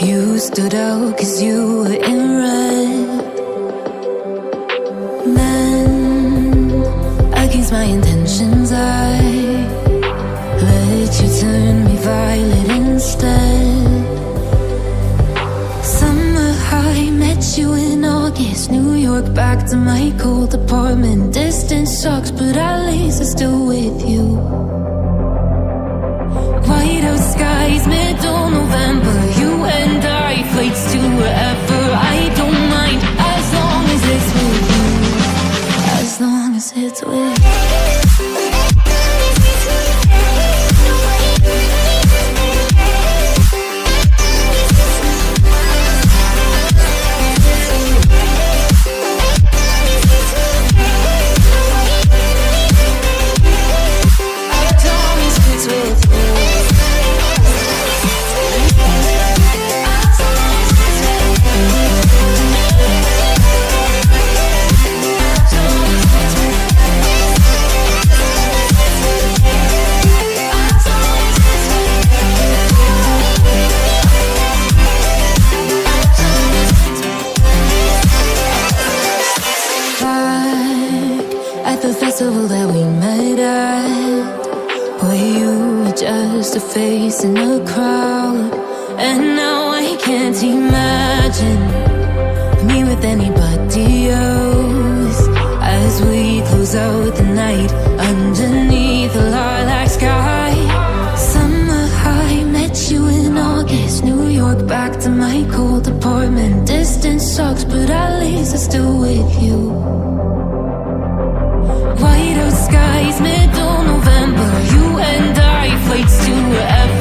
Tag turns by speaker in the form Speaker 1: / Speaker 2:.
Speaker 1: You stood out 'cause you were in red. Then, against my intentions, I let you turn me violet instead. Summer high, met you in August. New York, back to my cold apartment. Distance sucks, but at least I'm still with you. Whiteout skies, middle November. You and I, flights to wherever. I don't mind, as long as it's with you. As long as it's with you. That we met at, where you were just a face in a crowd. And now I can't imagine me with anybody else. As we close out the night underneath the lilac sky. Summer high, met you in August. New York, back to my cold apartment. Distance sucks, but at least I'm still with you. Whiteout skies, middle November. You and I, flights to wherever.